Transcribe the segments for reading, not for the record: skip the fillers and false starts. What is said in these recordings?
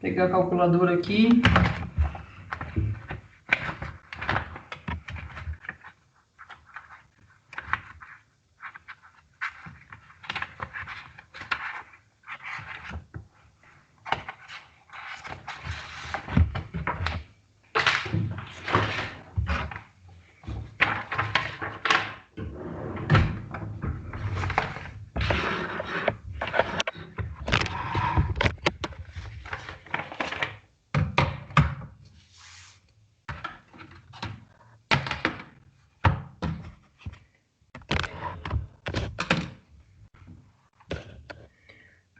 pegar a calculadora aqui.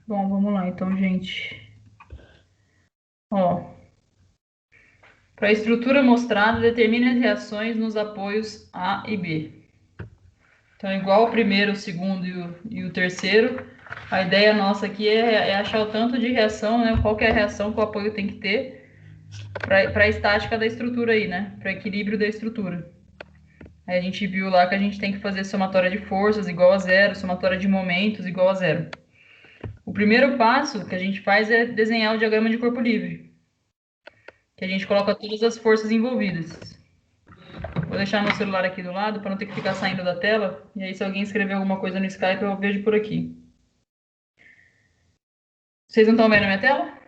Bom, vamos lá então, gente. Ó, para a estrutura mostrada, determine as reações nos apoios A e B. Então, igual o primeiro, o segundo e o terceiro, a ideia nossa aqui é achar o tanto de reação, né? Qual que é a reação que o apoio tem que ter para a estática da estrutura aí, né? Para equilíbrio da estrutura. Aí a gente viu lá que a gente tem que fazer somatória de forças igual a zero, somatória de momentos igual a zero. O primeiro passo que a gente faz é desenhar o diagrama de corpo livre, que a gente coloca todas as forças envolvidas. Vou deixar meu celular aqui do lado para não ter que ficar saindo da tela. E aí, se alguém escrever alguma coisa no Skype, eu vejo por aqui. Vocês não estão vendo a minha tela?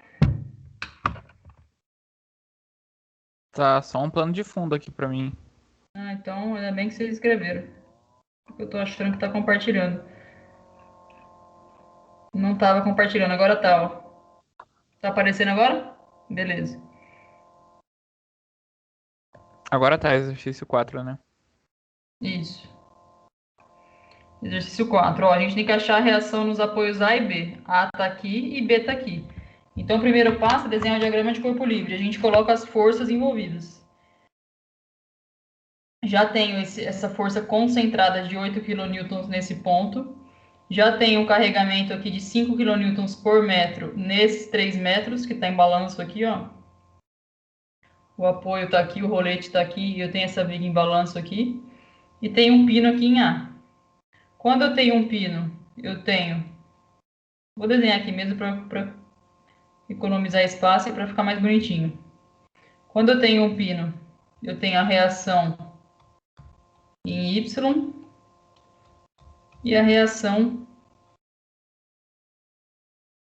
Tá só um plano de fundo aqui pra mim. Ah, então ainda bem que vocês escreveram. Eu tô achando que tá compartilhando. Não tava compartilhando, agora tá, ó. Tá aparecendo agora? Beleza. Agora tá, exercício 4, né? Isso. Exercício 4. Ó, a gente tem que achar a reação nos apoios A e B. A tá aqui e B tá aqui. Então, o primeiro passo é desenhar o diagrama de corpo livre. A gente coloca as forças envolvidas. Já tenho essa força concentrada de 8 kN nesse ponto. Já tenho um carregamento aqui de 5 kN por metro nesses 3 metros, que está em balanço aqui, ó. O apoio está aqui, o rolete está aqui, e eu tenho essa viga em balanço aqui. E tem um pino aqui em A. Quando eu tenho um pino, eu tenho... Vou desenhar aqui mesmo para economizar espaço e para ficar mais bonitinho. Quando eu tenho um pino, eu tenho a reação em Y e a reação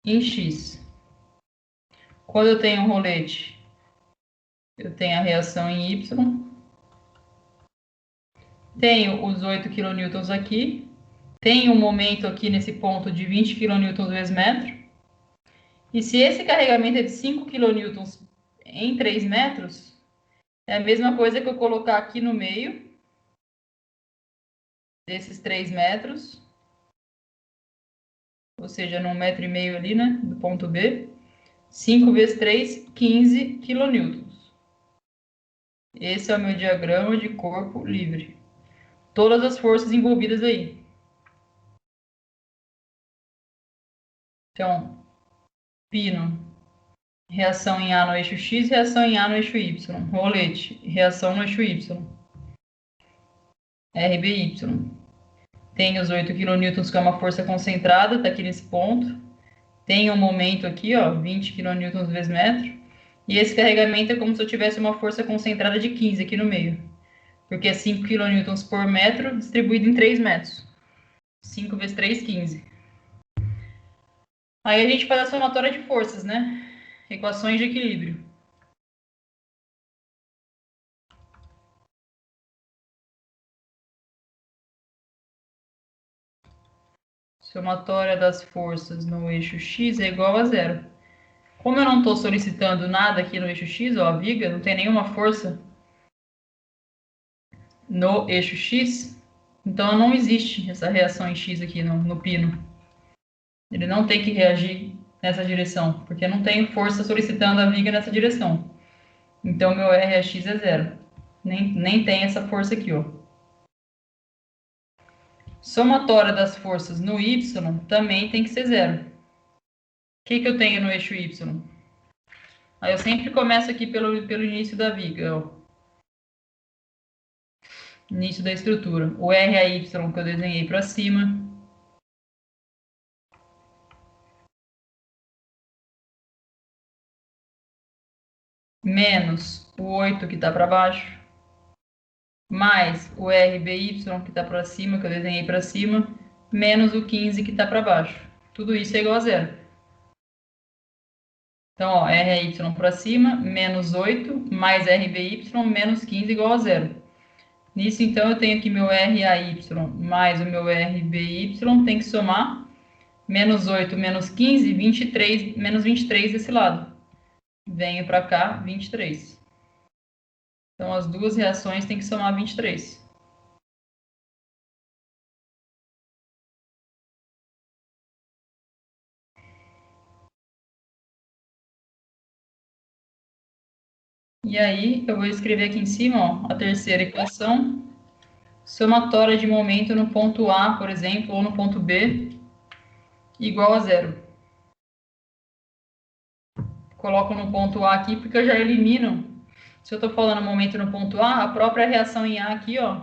em X. Quando eu tenho um rolete, eu tenho a reação em Y. Tenho os 8 kN aqui. Tenho um momento aqui nesse ponto de 20 kN vezes metro. E se esse carregamento é de 5 kN em 3 metros, é a mesma coisa que eu colocar aqui no meio desses 3 metros, ou seja, num metro e meio ali, né, do ponto B, 5 vezes 3, 15 kN. Esse é o meu diagrama de corpo livre. Todas as forças envolvidas aí. Então, pino, reação em A no eixo X, reação em A no eixo Y. Rolete, reação no eixo Y. RBY. Tem os 8 kN, que é uma força concentrada, está aqui nesse ponto. Tem um momento aqui, ó, 20 kN vezes metro. E esse carregamento é como se eu tivesse uma força concentrada de 15 aqui no meio. Porque é 5 kN por metro distribuído em 3 metros. 5 vezes 3, 15. Aí a gente faz a somatória de forças, né? Equações de equilíbrio. Somatória das forças no eixo X é igual a zero. Como eu não estou solicitando nada aqui no eixo X, ó, a viga, não tem nenhuma força no eixo X, então não existe essa reação em X aqui no pino. Ele não tem que reagir nessa direção, porque não tem força solicitando a viga nessa direção. Então meu RX é zero. Nem tem essa força aqui, ó. Somatória das forças no Y também tem que ser zero. O que eu tenho no eixo Y? Aí eu sempre começo aqui pelo início da viga, ó. Início da estrutura. O RAY que eu desenhei para cima. menos o 8 que está para baixo, mais o RBY que está para cima, que eu desenhei para cima, menos o 15 que está para baixo. Tudo isso é igual a zero. Então, ó, RY para cima, menos 8, mais RBY, menos 15 igual a zero. Nisso, então, eu tenho aqui meu RAY mais o meu RBY, tem que somar menos 8, menos 15, 23, menos 23 desse lado. Venho para cá, 23. Então, as duas reações têm que somar 23. E aí, eu vou escrever aqui em cima, ó, a terceira equação, somatória de momento no ponto A, por exemplo, ou no ponto B, igual a zero. Coloco no ponto A aqui, porque eu já elimino. Se eu estou falando momento no ponto A, a própria reação em A aqui, ó,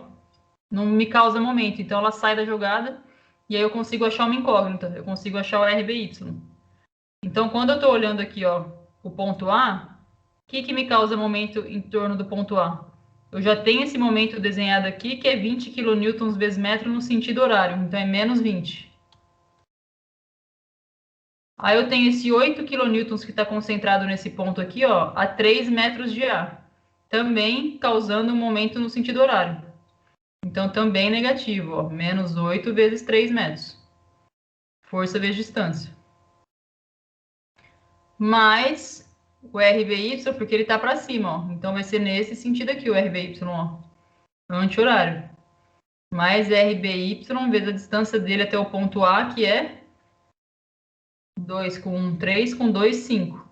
não me causa momento. Então, ela sai da jogada e aí eu consigo achar uma incógnita. Eu consigo achar o RBY. Então, quando eu estou olhando aqui, ó, o ponto A, o que me causa momento em torno do ponto A? Eu já tenho esse momento desenhado aqui, que é 20 kN vezes metro no sentido horário. Então, é menos 20. Aí eu tenho esse 8 kN que está concentrado nesse ponto aqui, ó, a 3 metros de A. Também causando um momento no sentido horário. Então, também negativo, ó, menos 8 vezes 3 metros. Força vezes distância. Mais o RBY, porque ele está para cima, ó. Então, vai ser nesse sentido aqui o RBY, ó. Anti-horário. Mais RBY vezes a distância dele até o ponto A, que é 2 com 1, 3, com 2, 5.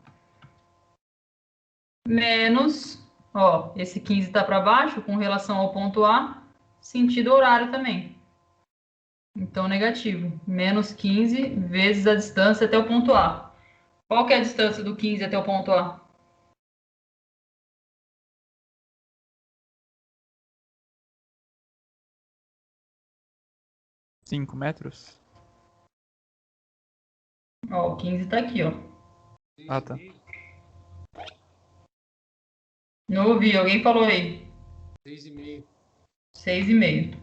Menos, ó, esse 15 está para baixo com relação ao ponto A, sentido horário também. Então, negativo. Menos 15 vezes a distância até o ponto A. Qual que é a distância do 15 até o ponto A? 5 metros? Ó, o 15 está aqui, ó. Ah, tá. Não ouvi, alguém falou aí. 6,5. 6,5.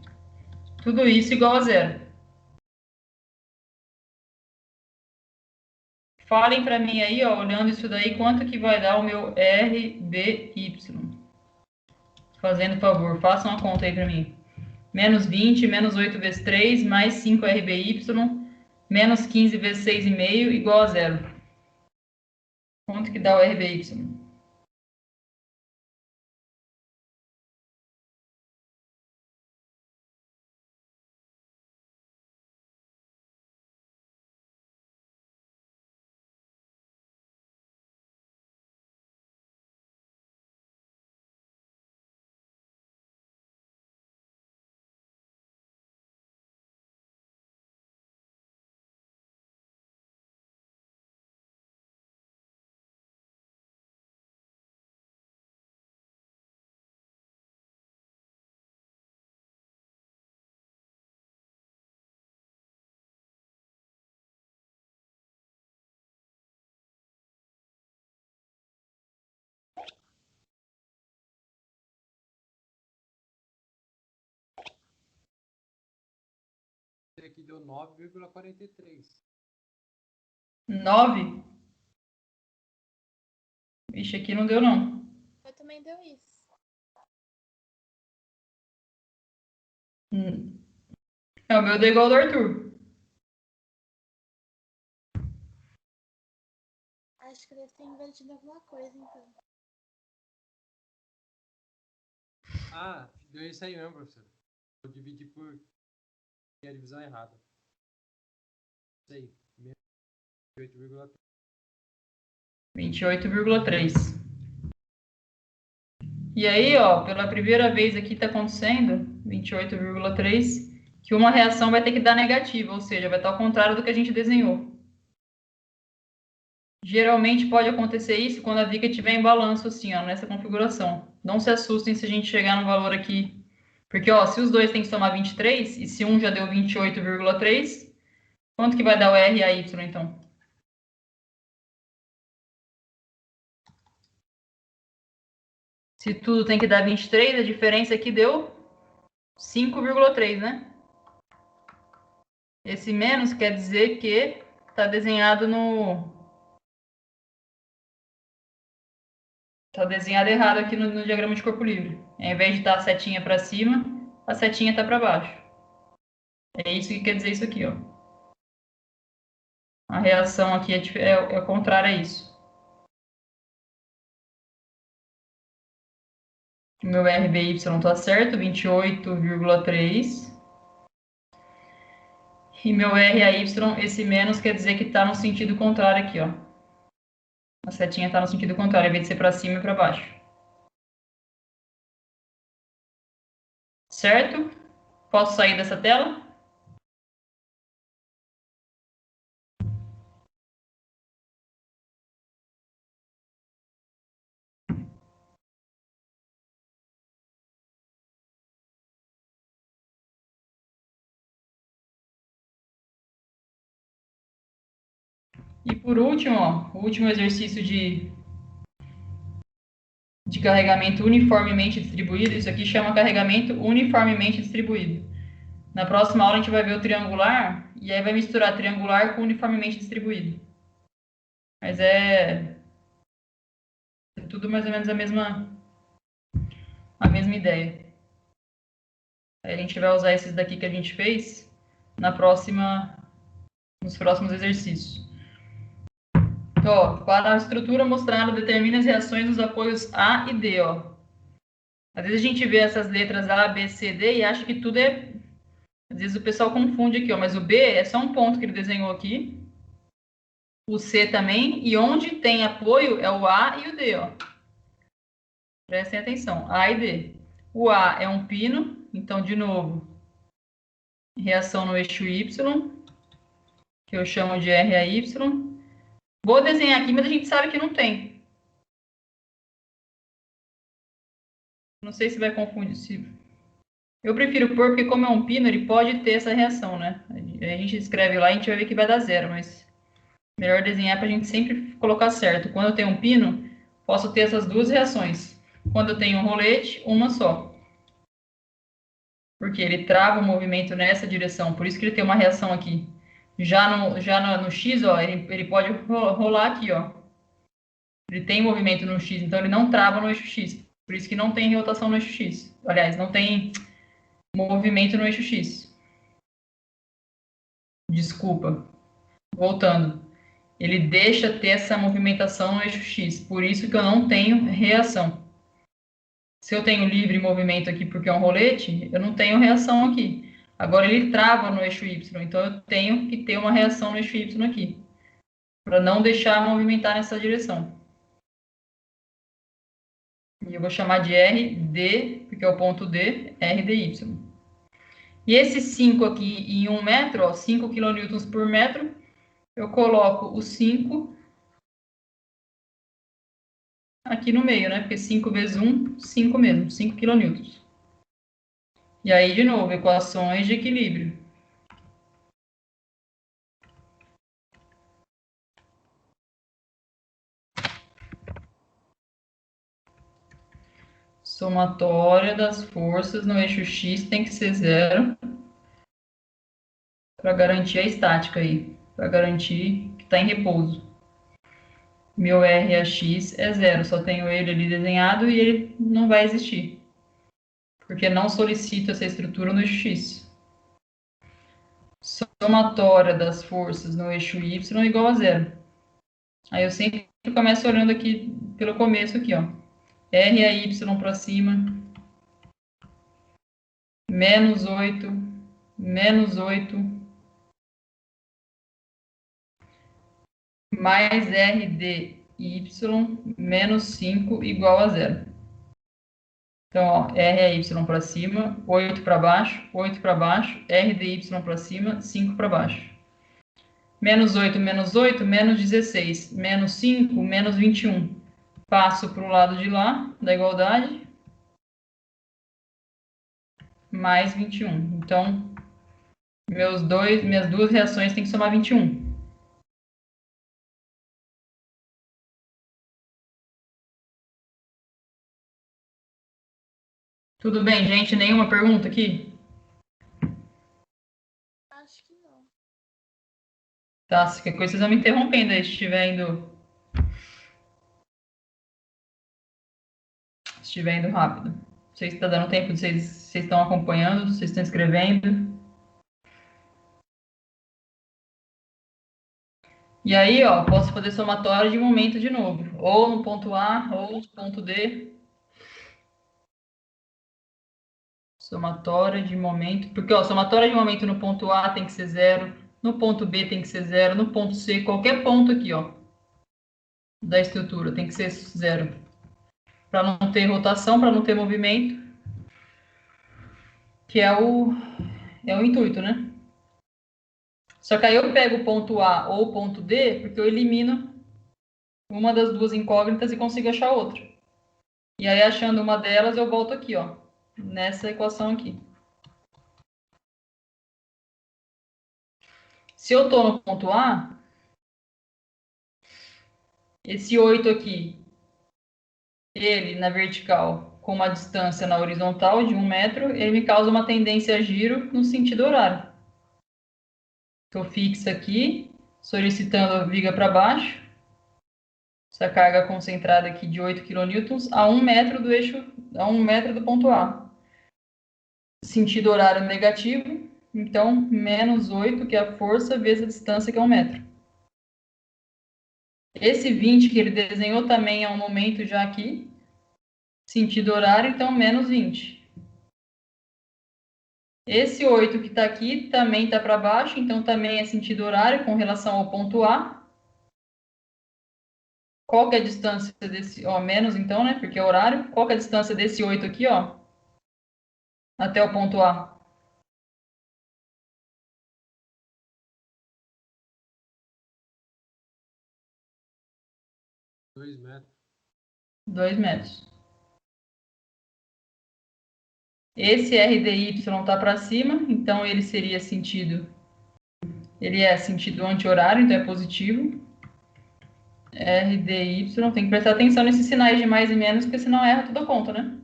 Tudo isso igual a zero. Falem para mim aí, ó, olhando isso daí, quanto que vai dar o meu RBY. Fazendo favor, façam a conta aí para mim. Menos 20, menos 8 vezes 3, mais 5 RBY, menos 15 vezes 6,5, igual a zero. Quanto que dá o RBY? Esse aqui deu 9,43. 9? Ixi, aqui não deu não. Eu também deu isso. É, o meu deu igual ao do Arthur. Acho que deve ter invertido alguma coisa, então. Ah, deu isso aí mesmo, professor. Vou dividir por... E a divisão errada. Isso aí. 28,3. 28,3. E aí, ó, pela primeira vez aqui está acontecendo, 28,3, que uma reação vai ter que dar negativa, ou seja, vai estar ao contrário do que a gente desenhou. Geralmente pode acontecer isso quando a viga estiver em balanço, assim, ó, nessa configuração. Não se assustem se a gente chegar no valor aqui. Porque, ó, se os dois têm que somar 23, e se um já deu 28,3, quanto que vai dar o R e a Y, então? Se tudo tem que dar 23, a diferença aqui deu 5,3, né? Esse menos quer dizer que está desenhado no... Está desenhado errado aqui no diagrama de corpo livre. Ao invés de estar a setinha para cima, a setinha está para baixo. É isso que quer dizer isso aqui, ó. A reação aqui é contrária a isso. O meu RBY está certo, 28,3. E meu RAY, esse menos quer dizer que está no sentido contrário aqui, ó. A setinha está no sentido contrário, ao invés de ser para cima e para baixo. Certo? Posso sair dessa tela? E por último, ó, o último exercício de carregamento uniformemente distribuído. Isso aqui chama carregamento uniformemente distribuído. Na próxima aula a gente vai ver o triangular e aí vai misturar triangular com uniformemente distribuído. Mas é tudo mais ou menos a mesma ideia. Aí a gente vai usar esses daqui que a gente fez nos próximos exercícios. Então, ó, para a estrutura mostrada, determina as reações dos apoios A e D, ó. Às vezes a gente vê essas letras A, B, C, D e acha que tudo é... Às vezes o pessoal confunde aqui, ó, mas o B é só um ponto que ele desenhou aqui. O C também, e onde tem apoio é o A e o D, ó. Prestem atenção, A e D. O A é um pino, então, de novo, reação no eixo Y, que eu chamo de RAY. Vou desenhar aqui, mas a gente sabe que não tem. Não sei se vai confundir. Eu prefiro pôr, porque como é um pino, ele pode ter essa reação, né? A gente escreve lá e a gente vai ver que vai dar zero, mas melhor desenhar para a gente sempre colocar certo. Quando eu tenho um pino, posso ter essas duas reações. Quando eu tenho um rolete, uma só. Porque ele trava o movimento nessa direção, por isso que ele tem uma reação aqui. Já no X, ó, ele pode rolar aqui, ó. Ele tem movimento no X, então ele não trava no eixo X. Por isso que não tem rotação no eixo X. Aliás, não tem movimento no eixo X. Desculpa. Voltando. Ele deixa ter essa movimentação no eixo X. Por isso que eu não tenho reação. Se eu tenho livre movimento aqui porque é um rolete, eu não tenho reação aqui. Agora ele trava no eixo Y, então eu tenho que ter uma reação no eixo Y aqui. Para não deixar movimentar nessa direção. E eu vou chamar de RD, porque é o ponto D, RDY. E esse 5 aqui em 1 metro, ó, 5 kN por metro, eu coloco o 5 aqui no meio, né? Porque 5 vezes 1, 5 mesmo, 5 kN. E aí, de novo, equações de equilíbrio. Somatória das forças no eixo X tem que ser zero para garantir a estática aí, para garantir que está em repouso. Meu RAX é zero, só tenho ele ali desenhado e ele não vai existir, porque não solicito essa estrutura no eixo X. Somatória das forças no eixo Y igual a zero. Aí eu sempre começo olhando aqui pelo começo aqui, ó. RAY para cima, menos 8, menos 8, mais RDY menos 5 igual a zero. Então, ó, RAY para cima, 8 para baixo, RDY para cima, 5 para baixo. Menos 8, menos 16, menos 5, menos 21. Passo para o lado de lá, da igualdade, mais 21. Então, minhas duas reações têm que somar 21. Tudo bem, gente? Nenhuma pergunta aqui? Acho que não. Tá, se qualquer coisa vocês vão me interrompendo aí, se estiver indo rápido. Não sei se está dando tempo, vocês estão acompanhando, vocês estão escrevendo. E aí, ó, posso fazer somatória de momento de novo. Ou no ponto A, ou no ponto D. Somatória de momento. Porque, ó, somatória de momento no ponto A tem que ser zero. No ponto B tem que ser zero. No ponto C, qualquer ponto aqui, ó, da estrutura tem que ser zero. Para não ter rotação, para não ter movimento. Que é o intuito, né? Só que aí eu pego o ponto A ou o ponto D, porque eu elimino uma das duas incógnitas e consigo achar outra. E aí, achando uma delas, eu volto aqui, ó, nessa equação aqui. Se eu estou no ponto A, esse 8 aqui, ele na vertical, com uma distância na horizontal de 1 metro, ele me causa uma tendência a giro no sentido horário. Estou fixa aqui, solicitando a viga para baixo. Essa carga concentrada aqui de 8 kN a 1 metro do eixo, a 1 metro do ponto A. Sentido horário negativo, então menos 8, que é a força, vezes a distância, que é 1 metro. Esse 20 que ele desenhou também é um momento já aqui, sentido horário, então menos 20. Esse 8 que está aqui também está para baixo, então também é sentido horário com relação ao ponto A. Qual que é a distância desse, ó, menos então, né, porque é horário. Qual que é a distância desse 8 aqui, ó, até o ponto A? 2 metros. 2 metros. Esse RDY está para cima, então ele seria sentido, ele é sentido anti-horário, então é positivo. RDY, tem que prestar atenção nesses sinais de mais e menos, porque senão erra toda a conta, né?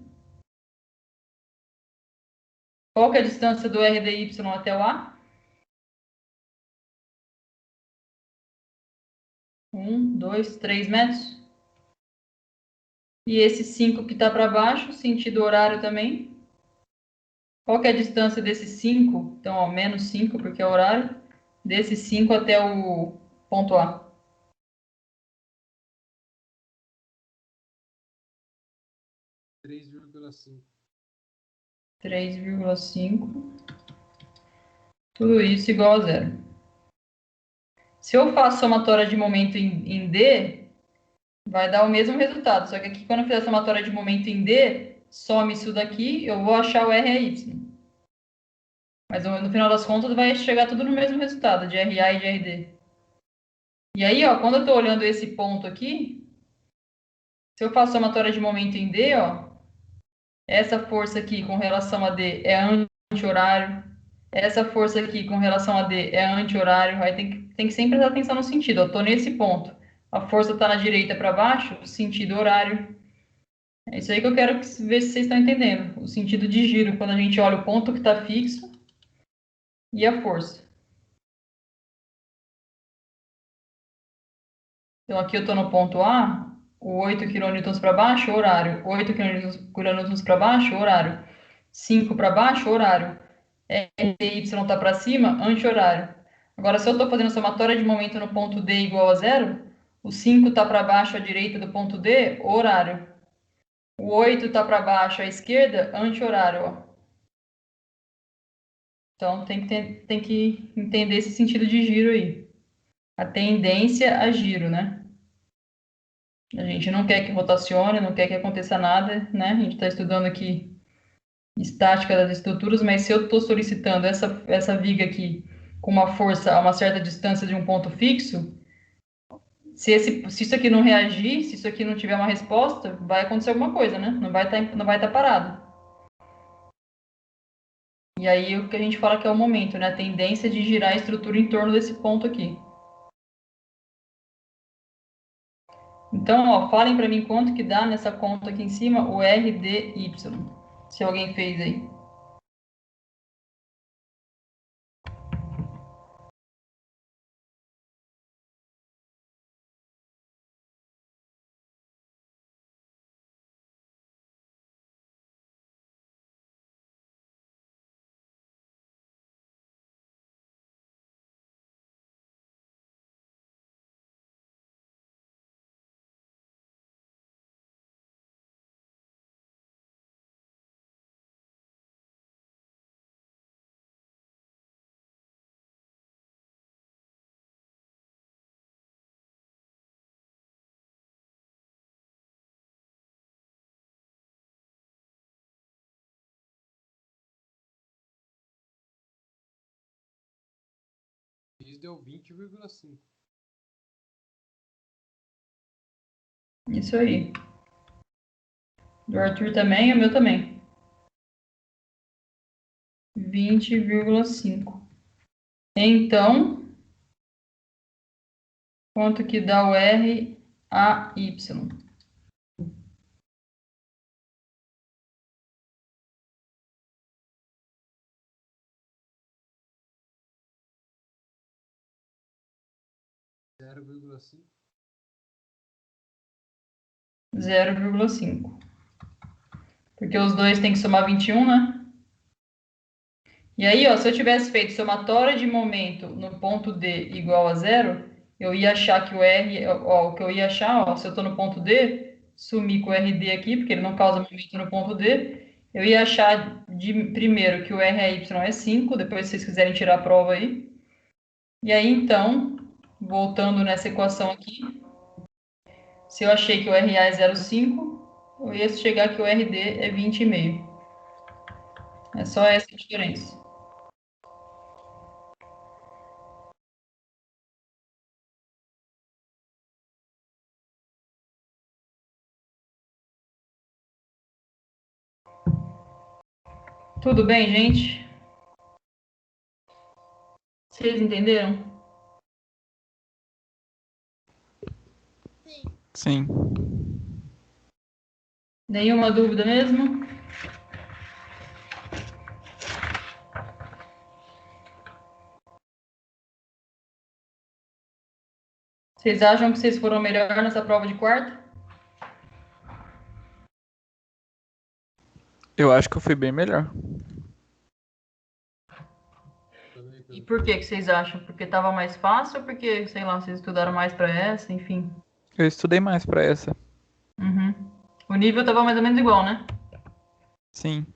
Qual que é a distância do RDY até o A? 1, 2, 3 metros. E esse 5 que está para baixo, sentido horário também. Qual que é a distância desse 5? Então, ó, menos 5, porque é horário. Desse 5 até o ponto A. 3,5. 3,5. Tudo isso igual a zero. Se eu faço somatória de momento em D, vai dar o mesmo resultado. Só que aqui, quando eu fizer a somatória de momento em D, some isso daqui, eu vou achar o R e Y. Mas no final das contas vai chegar tudo no mesmo resultado, de RA e de RD. E aí, ó, quando eu estou olhando esse ponto aqui, se eu faço somatória de momento em D, ó, essa força aqui com relação a D é anti-horário, essa força aqui com relação a D é anti-horário, aí tem que sempre prestar atenção no sentido. Eu estou nesse ponto, a força está na direita para baixo, sentido horário. É isso aí que eu quero ver se vocês estão entendendo. O sentido de giro, quando a gente olha o ponto que está fixo e a força. Então, aqui eu estou no ponto A, o 8 kN para baixo, horário. 8 kN para baixo, horário. 5 para baixo, horário. RY está para cima, anti-horário. Agora, se eu estou fazendo somatória de momento no ponto D igual a zero, o 5 está para baixo à direita do ponto D, horário. O 8 está para baixo à esquerda, anti-horário, ó. Então, tem que entender esse sentido de giro aí. A tendência a giro, né? A gente não quer que rotacione, não quer que aconteça nada, né? A gente está estudando aqui estática das estruturas, mas se eu estou solicitando essa viga aqui com uma força a uma certa distância de um ponto fixo, se isso aqui não reagir, se isso aqui não tiver uma resposta, vai acontecer alguma coisa, né? Não vai estar parado. E aí o que a gente fala que é o momento, né? A tendência de girar a estrutura em torno desse ponto aqui. Então, ó, falem para mim quanto que dá nessa conta aqui em cima o RDY. Se alguém fez aí. Isso deu 20,5. Isso aí. Do Arthur também, o meu também. 20,5. Então, quanto que dá o R a Y? Zero vírgula cinco. 0,5. Porque os dois têm que somar 21, né? E aí, ó, se eu tivesse feito somatória de momento no ponto D igual a zero, eu ia achar que o R, ó, o que eu ia achar, ó, se eu estou no ponto D, sumir com o RD aqui, porque ele não causa momento no ponto D, eu ia achar primeiro que o R a Y é 5, depois se vocês quiserem tirar a prova aí. E aí, então, voltando nessa equação aqui, se eu achei que o RA é 0,5, eu ia chegar que o RD é 20,5. É só essa a diferença. Tudo bem, gente? Vocês entenderam? Sim. Sim. Nenhuma dúvida mesmo? Vocês acham que vocês foram melhor nessa prova de quarta? Eu acho que eu fui bem melhor. Também, E Pedro. por que vocês acham? Porque estava mais fácil ou porque, sei lá, vocês estudaram mais para essa, enfim? Eu estudei mais pra essa. Uhum. O nível estava mais ou menos igual, né? Sim.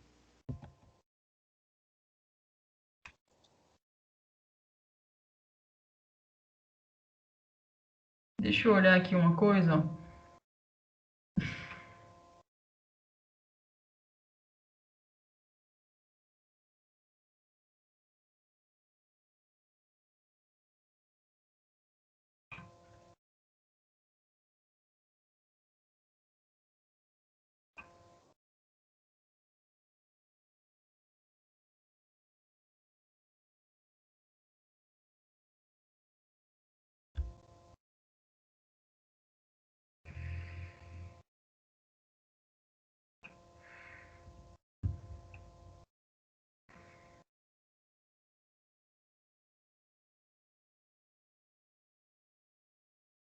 Deixa eu olhar aqui uma coisa, ó.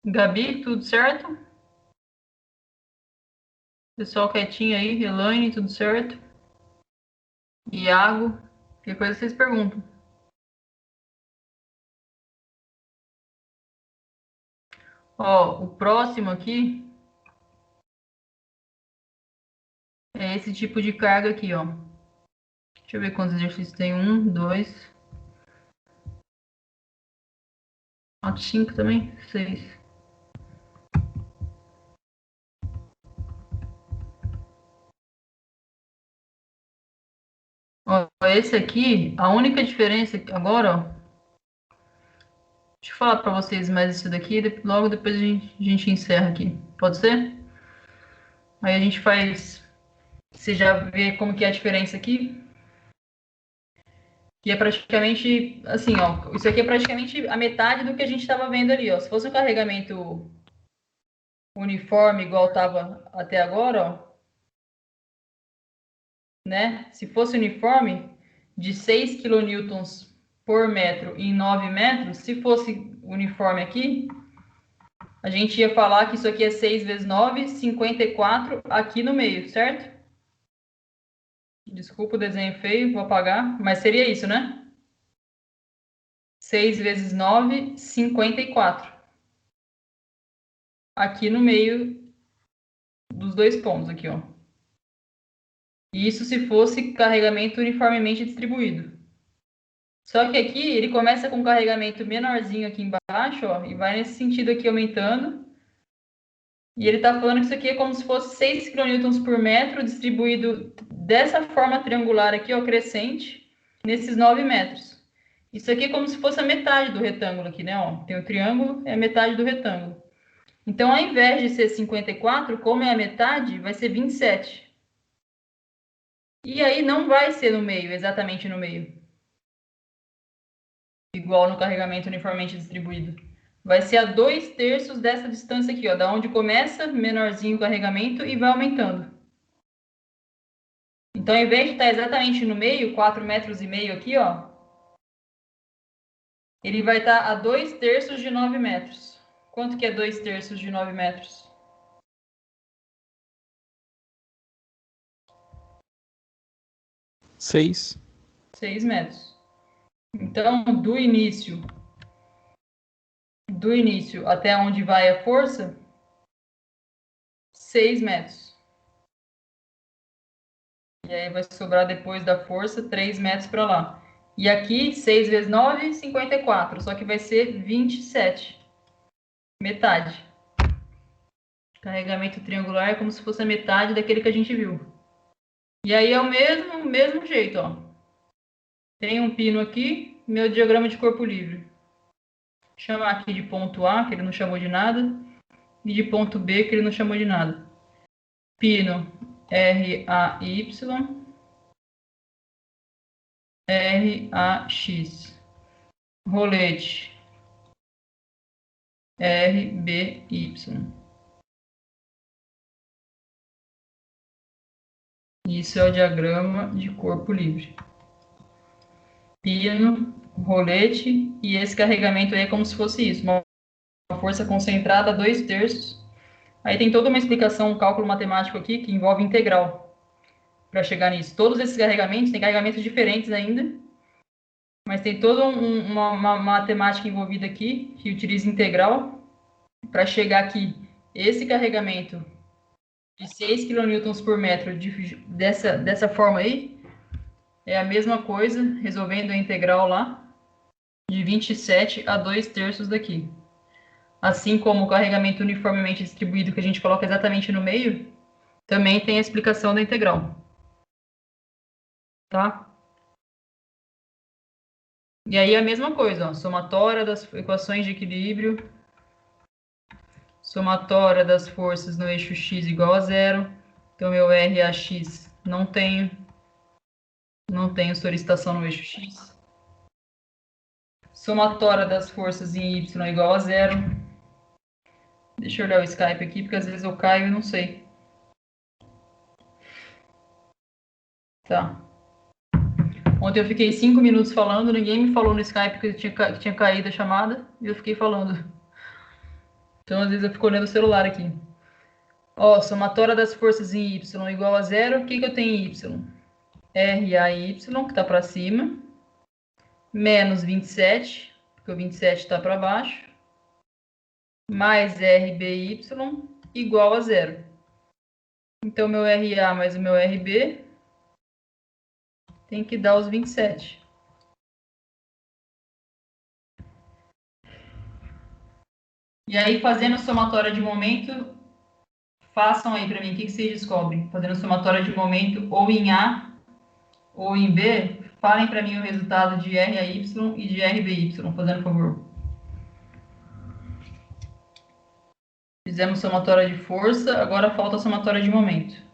Gabi, tudo certo? Pessoal quietinho aí, Elaine, tudo certo? Iago, que coisa vocês perguntam. Ó, o próximo aqui é esse tipo de carga aqui, ó. Deixa eu ver quantos exercícios tem. 1, 2, 4, 5 também? 6. Ó, esse aqui, a única diferença agora, ó. Deixa eu falar para vocês mais isso daqui, logo depois a gente encerra aqui. Pode ser? Aí a gente faz. Você já vê como que é a diferença aqui? Que é praticamente assim, ó. Isso aqui é praticamente a metade do que a gente estava vendo ali, ó. Se fosse um carregamento uniforme igual estava até agora, ó. né? Se fosse uniforme, de 6 kN por metro em 9 metros, se fosse uniforme aqui, a gente ia falar que isso aqui é 6 vezes 9, 54 aqui no meio, certo? Desculpa o desenho feio, vou apagar, mas seria isso, né? 6 vezes 9, 54. Aqui no meio dos dois pontos, aqui, ó. Isso se fosse carregamento uniformemente distribuído. Só que aqui ele começa com um carregamento menorzinho aqui embaixo, ó, e vai nesse sentido aqui aumentando. E ele está falando que isso aqui é como se fosse 6 kN por metro distribuído dessa forma triangular aqui, ó, crescente, nesses 9 metros. Isso aqui é como se fosse a metade do retângulo aqui, né? Ó, tem o triângulo, é a metade do retângulo. Então, ao invés de ser 54, como é a metade, vai ser 27. E aí não vai ser no meio, exatamente no meio. Igual no carregamento uniformemente distribuído. Vai ser a 2/3 dessa distância aqui, ó, da onde começa, menorzinho o carregamento e vai aumentando. Então, ao invés de estar exatamente no meio, 4,5 metros aqui, ó, ele vai estar a 2/3 de 9 metros. Quanto que é 2/3 de 9 metros? 6. 6 metros. Então, do início até onde vai a força, 6 metros. E aí vai sobrar depois da força 3 metros para lá. E aqui, 6 vezes 9, 54. Só que vai ser 27. Metade. Carregamento triangular é como se fosse a metade daquele que a gente viu. E aí é o mesmo jeito, ó. Tem um pino aqui, meu diagrama de corpo livre. Vou chamar aqui de ponto A, que ele não chamou de nada, e de ponto B, que ele não chamou de nada. Pino RAY, RAX. Rolete RBY. Isso é o diagrama de corpo livre. Pino, rolete, e esse carregamento aí é como se fosse isso, uma força concentrada a 2/3. Aí tem toda uma explicação, um cálculo matemático aqui que envolve integral para chegar nisso. Todos esses carregamentos, tem carregamentos diferentes ainda, mas tem toda uma matemática envolvida aqui que utiliza integral para chegar aqui. Esse carregamento de 6 kN por metro dessa forma aí é a mesma coisa, resolvendo a integral lá, de 27 a 2/3 daqui. Assim como o carregamento uniformemente distribuído que a gente coloca exatamente no meio, também tem a explicação da integral. Tá? E aí a mesma coisa, ó, somatória das equações de equilíbrio, somatória das forças no eixo x igual a zero. Então, meu RAX não tenho solicitação no eixo x. Somatória das forças em y igual a zero. Deixa eu olhar o Skype aqui, porque às vezes eu caio e não sei. Tá. Ontem eu fiquei 5 minutos falando, ninguém me falou no Skype que tinha caído a chamada, e eu fiquei falando. Então, às vezes eu fico olhando o celular aqui. Ó, somatória das forças em y igual a zero. O que eu tenho em y? RAY, que está para cima, menos 27, porque o 27 está para baixo, mais RBY igual a zero. Então, meu RA mais o meu RB tem que dar os 27. E aí, fazendo somatória de momento, façam aí para mim, o que vocês descobrem? Fazendo somatória de momento ou em A ou em B, falem para mim o resultado de RAY e de RBY, fazendo favor. Fizemos somatória de força, agora falta a somatória de momento.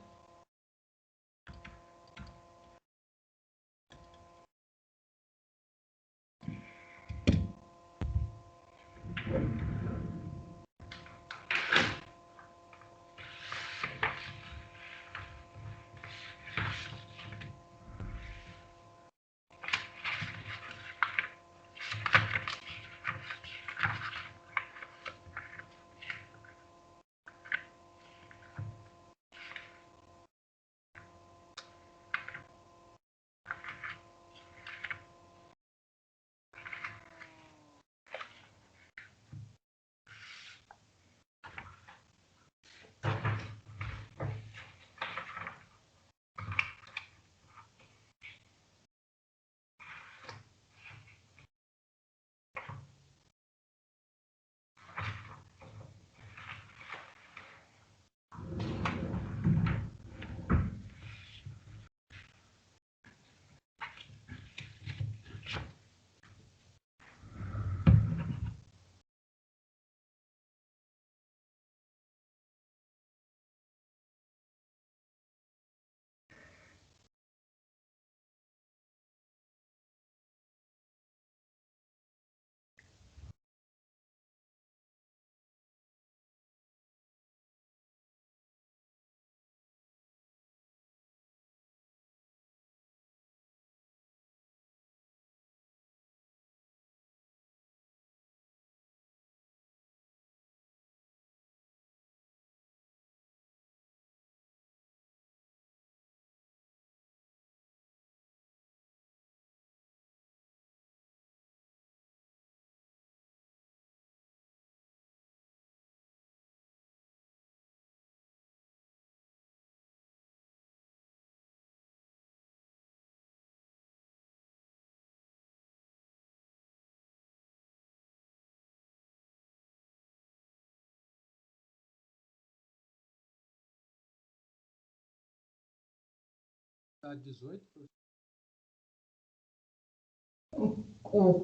Dá 18, professor.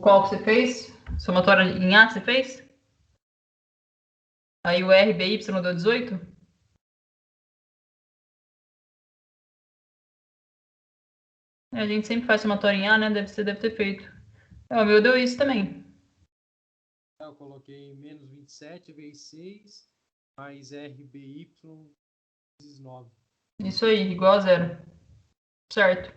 Qual que você fez? Somatória em A que você fez? Aí o RBY deu 18? A gente sempre faz somatória em A, né? Deve ter feito. O meu deu isso também. Eu coloquei menos 27 vezes 6, mais RBY vezes 9. Isso aí, igual a 0. Certo.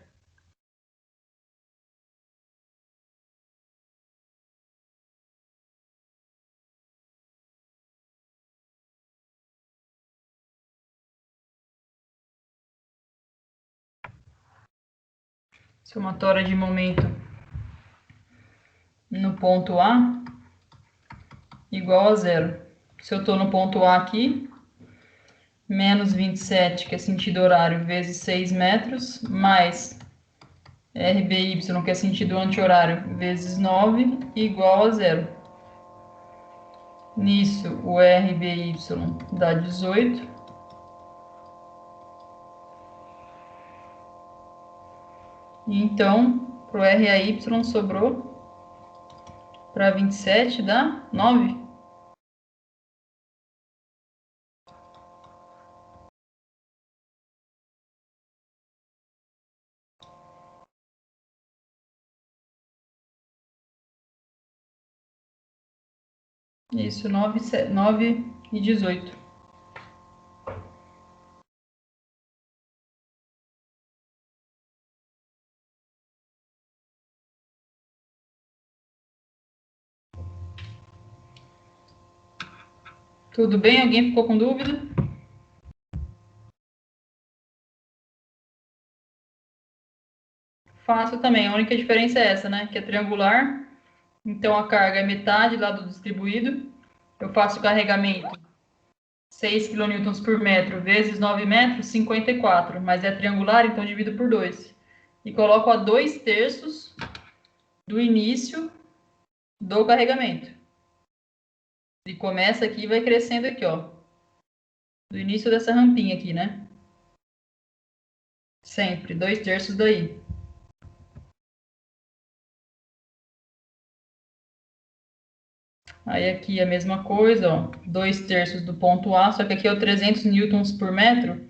Somatória de momento no ponto A igual a 0. Se eu estou no ponto A aqui, menos 27, que é sentido horário, vezes 6 metros, mais RBY, que é sentido anti-horário, vezes 9, igual a 0. Nisso, o RBY dá 18. Então, para o RAY sobrou para 27 dá 9. Isso, 9 e 18. Tudo bem? Alguém ficou com dúvida? Fácil também. A única diferença é essa, né? Que é triangular. Então a carga é metade lá do distribuído. Eu faço o carregamento 6 kN por metro vezes 9 metros, 54. Mas é triangular, então divido por 2. E coloco a 2/3 do início do carregamento. E começa aqui e vai crescendo aqui, ó. Do início dessa rampinha aqui, né? Sempre, 2/3 daí. Aí aqui a mesma coisa, ó. 2/3 do ponto A, só que aqui é o 300 newtons por metro.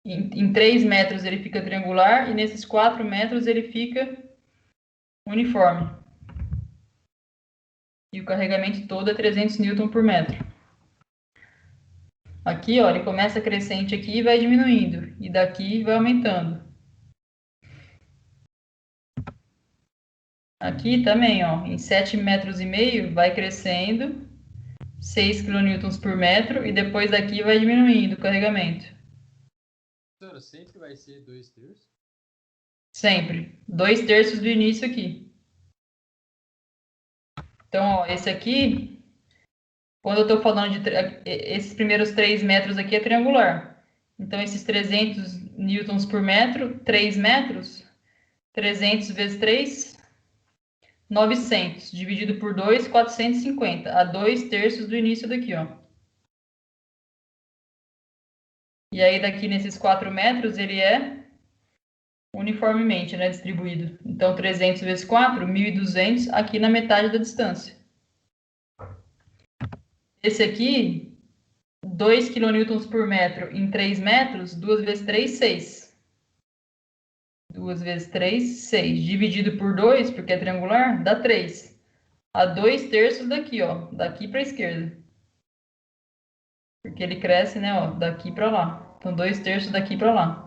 Em 3 metros ele fica triangular e nesses 4 metros ele fica uniforme. E o carregamento todo é 300 newton por metro. Aqui, ó, ele começa crescente aqui e vai diminuindo. E daqui vai aumentando. Aqui também, ó, em 7,5 metros vai crescendo, 6 kN por metro, e depois daqui vai diminuindo o carregamento. Professora, sempre vai ser 2/3? Sempre. 2/3 do início aqui. Então, ó, esse aqui, quando eu estou falando de esses primeiros 3 metros aqui é triangular. Então, esses 300 newtons por metro, 3 metros, 300 vezes 3, 900. Dividido por 2, 450. A 2/3 do início daqui, ó. E aí, daqui nesses 4 metros, ele é uniformemente, né, distribuído. Então, 300 vezes 4, 1.200 aqui na metade da distância. Esse aqui, 2 kN por metro em 3 metros, 2 vezes 3, 6. 2 vezes 3, 6. Dividido por 2, porque é triangular, dá 3. A 2/3 daqui, ó. Daqui para a esquerda. Porque ele cresce, né, ó, daqui para lá. Então, 2/3 daqui para lá.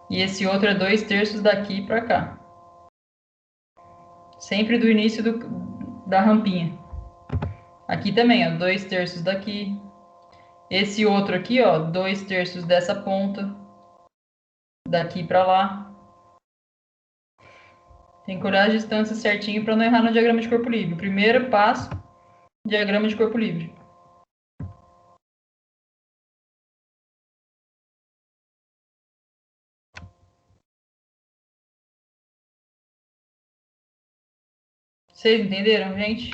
E esse outro é 2/3 daqui para cá. Sempre do início da rampinha. Aqui também, ó, 2/3 daqui. Esse outro aqui, ó, 2/3 dessa ponta. Daqui para lá. Tem que olhar a distância certinho para não errar no diagrama de corpo livre. Primeiro passo, diagrama de corpo livre. Vocês entenderam, gente?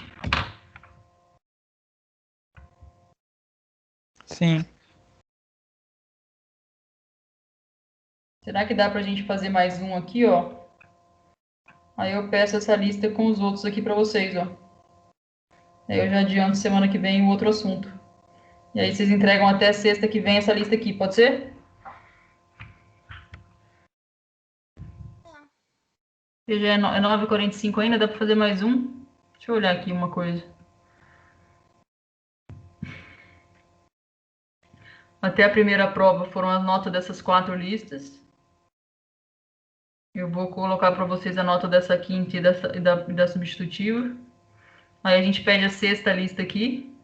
Sim. Será que dá pra gente fazer mais um aqui, ó? Aí eu peço essa lista com os outros aqui pra vocês, ó. Aí eu já adianto semana que vem o outro assunto. E aí vocês entregam até sexta que vem essa lista aqui, pode ser? Tá. Porque já é 9h45 ainda, dá pra fazer mais um? Deixa eu olhar aqui uma coisa. Até a primeira prova foram as notas dessas 4 listas. Eu vou colocar para vocês a nota dessa quinta e da substitutiva. Aí a gente pede a sexta lista aqui.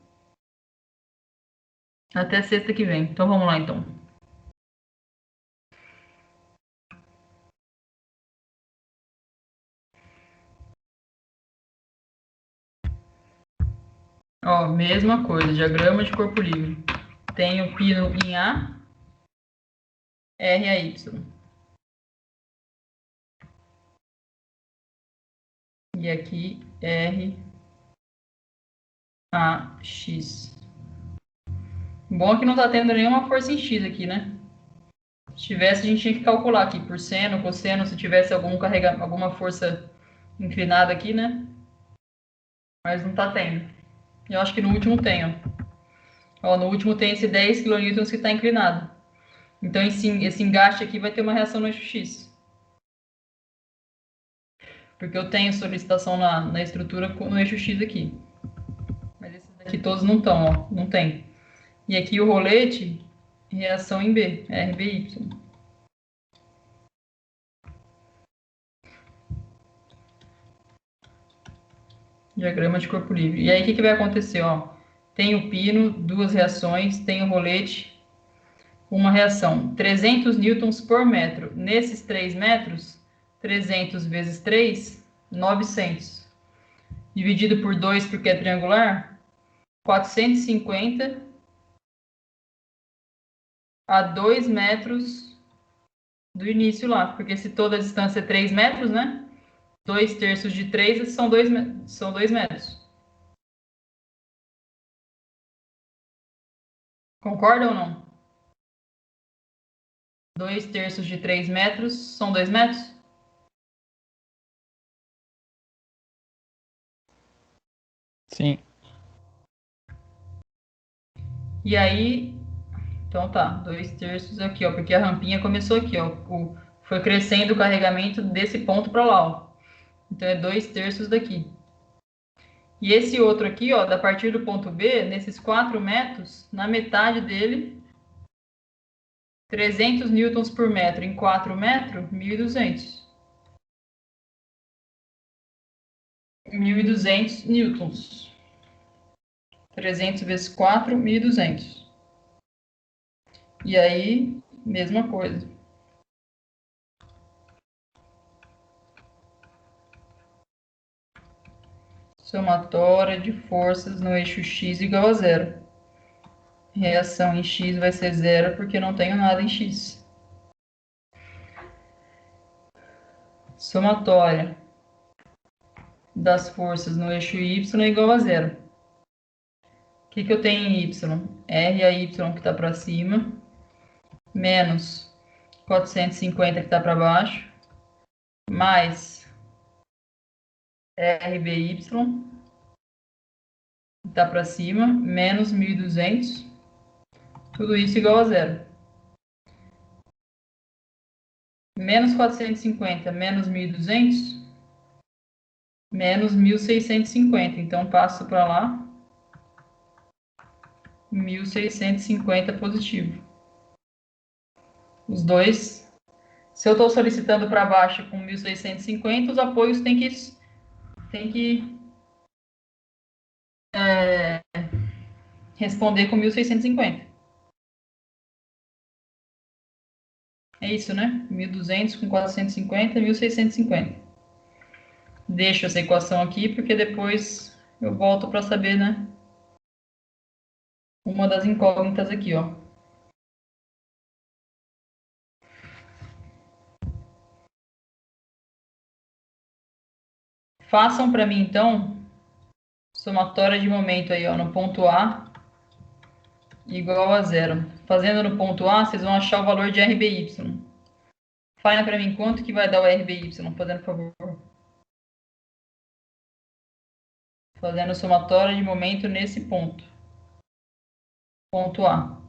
Até sexta que vem. Então vamos lá então. Ó, mesma coisa, diagrama de corpo livre. Tem o pino em A, R a Y. E aqui R a X. Bom é que não está tendo nenhuma força em X aqui, né? Se tivesse, a gente tinha que calcular aqui por seno, cosseno, se tivesse alguma força inclinada aqui, né? Mas não está tendo. Eu acho que no último tem, ó. Ó, no último tem esse 10 kN que está inclinado. Então esse engaste aqui vai ter uma reação no eixo X. Porque eu tenho solicitação na estrutura no eixo X aqui. Mas esses daqui todos não estão, ó. Não tem. E aqui o rolete, reação em B, RBY. Diagrama de corpo livre. E aí o que vai acontecer, ó? Tem o pino, 2 reações, tem o rolete, uma reação. 300 newtons por metro. Nesses 3 metros, 300 vezes 3, 900. Dividido por 2, porque é triangular, 450 a 2 metros do início lá. Porque se toda a distância é 3 metros, né? 2/3 de 3 são 2 metros. Concorda ou não? 2/3 de 3 metros são 2 metros? Sim. E aí, então tá, 2/3 aqui, ó, porque a rampinha começou aqui, ó, foi crescendo o carregamento desse ponto para lá, ó. Então é 2/3 daqui. E esse outro aqui, ó, da partir do ponto B, nesses 4 metros, na metade dele, 300 newtons por metro em 4 metros, 1.200. 1.200 newtons. 300 vezes 4, 1.200. E aí, mesma coisa. Somatória de forças no eixo X igual a zero. Reação em X vai ser zero porque não tenho nada em X. Somatória das forças no eixo Y é igual a zero. O que eu tenho em Y? R a Y que está para cima, menos 450 que está para baixo, mais RBY que está para cima, menos 1.200, tudo isso igual a zero. Menos 450 menos 1.200, menos 1.650. Então, passo para lá, 1.650 positivo. Os dois. Se eu estou solicitando para baixo com 1.650, os apoios têm que responder com 1.650. É isso, né? 1.200 com 450, 1.650. Deixo essa equação aqui, porque depois eu volto para saber, né? Uma das incógnitas aqui, ó. Façam para mim, então, somatória de momento aí, ó, no ponto A, igual a zero. Fazendo no ponto A, vocês vão achar o valor de RBY. Fala pra mim quanto que vai dar o RBY, fazendo favor. Fazendo somatória de momento nesse ponto. Ponto A.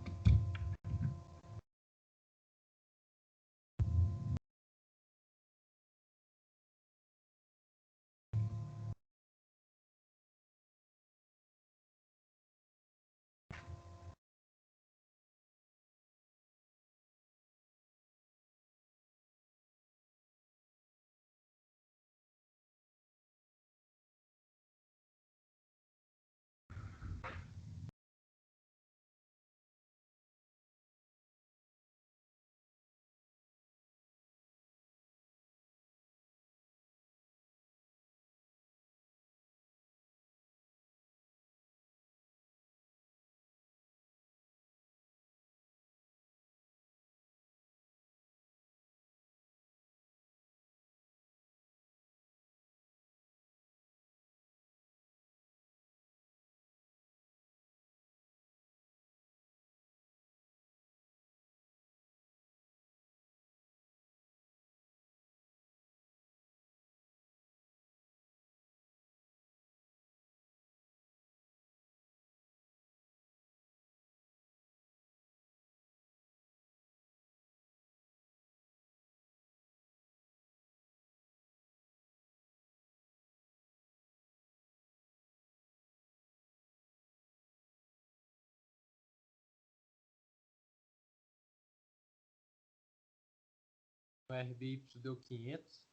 O RBY deu 500.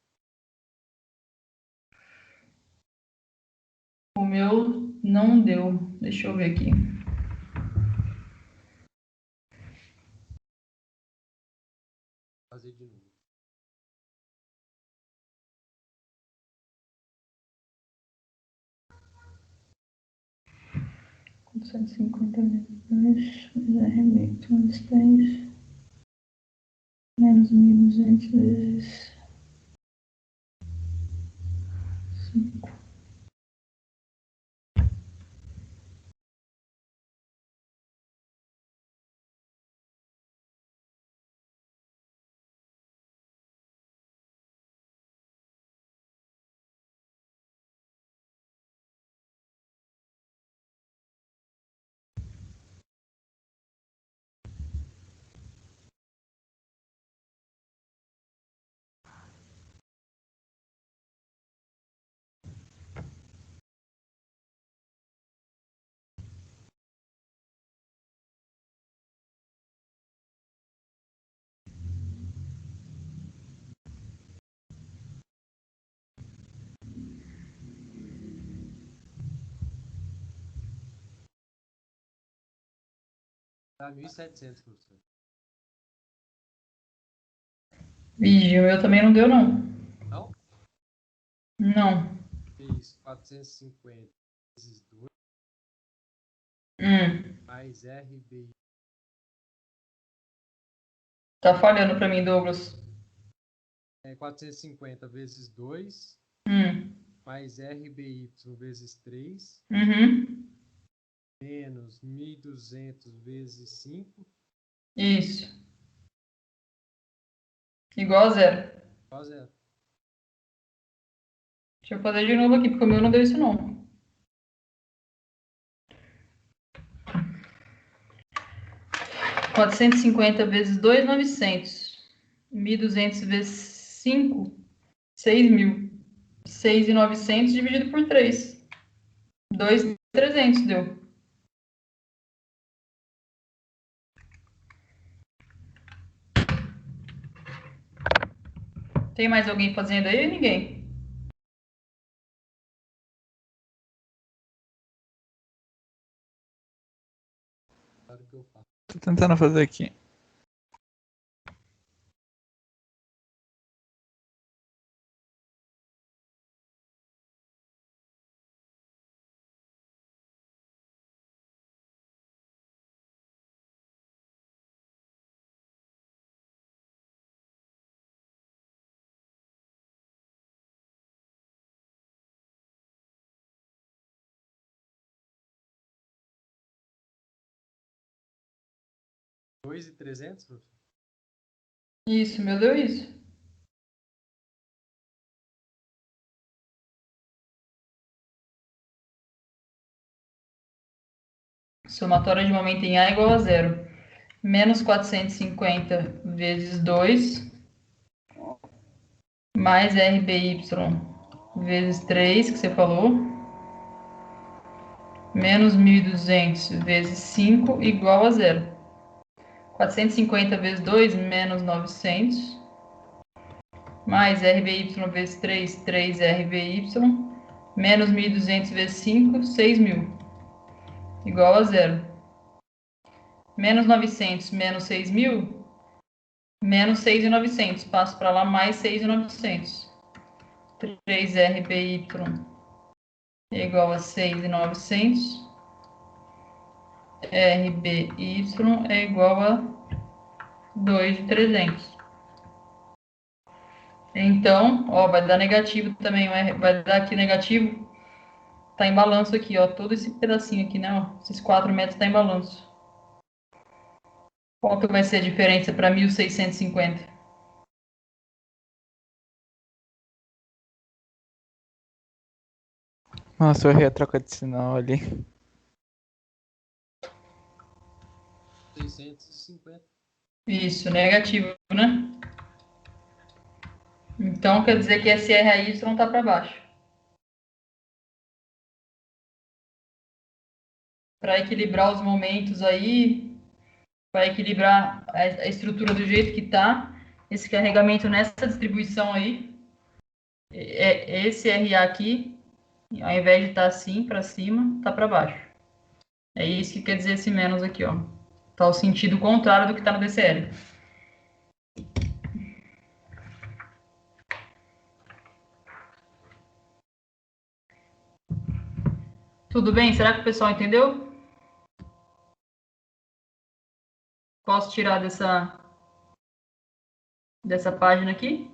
O meu não deu. Deixa eu ver aqui. Vou fazer de novo. menos 10 menos 1.200 vezes 5. Dá 1.700, professor. Vixe, o meu também não deu, não. Não? Não. Fez 450 vezes 2 Hum. mais RBY. Tá falhando pra mim, Douglas. 450 vezes 2 Hum. mais RBY vezes 3 Uhum. menos 1.200 vezes 5 Isso. Igual a zero. igual a zero. Deixa eu fazer de novo aqui, porque o meu não deu isso, não. 450 vezes 2, 900. 1.200 vezes 5, 6.000. 6.900 dividido por 3. 2.300 deu. Tem mais alguém fazendo aí? Ninguém. Claro que eu faço. Tô tentando fazer aqui. Dois e 300, professor? Isso, meu deu isso. Somatória de momento em A igual a zero. Menos 450 vezes 2, mais RBY vezes 3, que você falou, menos 1.200 vezes 5, igual a zero. 450 vezes 2, menos 900, mais RBY vezes 3, 3RBY, menos 1.200 vezes 5, 6.000, igual a zero. Menos 900 menos 6.000, menos 6.900. Passo para lá, mais 6.900. 3RBY é igual a 6.900. RBY é igual a 2.300. Então, ó, vai dar negativo também. Vai dar aqui negativo. Tá em balanço aqui, ó. Todo esse pedacinho aqui, né? Ó, esses 4 metros tá em balanço. Qual que vai ser a diferença para 1.650? Nossa, eu errei a troca de sinal ali. 650. Isso, negativo, né? Então quer dizer que esse RAY não está para baixo. Para equilibrar os momentos aí, para equilibrar a estrutura do jeito que está, esse carregamento nessa distribuição aí, esse RA aqui, ao invés de estar assim para cima, está para baixo. É isso que quer dizer esse menos aqui, ó. Tá o sentido contrário do que está no DCL. Tudo bem? Será que o pessoal entendeu? Posso tirar dessa página aqui?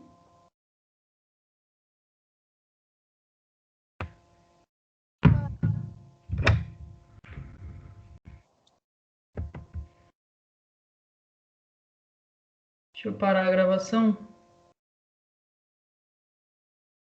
Deixa eu parar a gravação.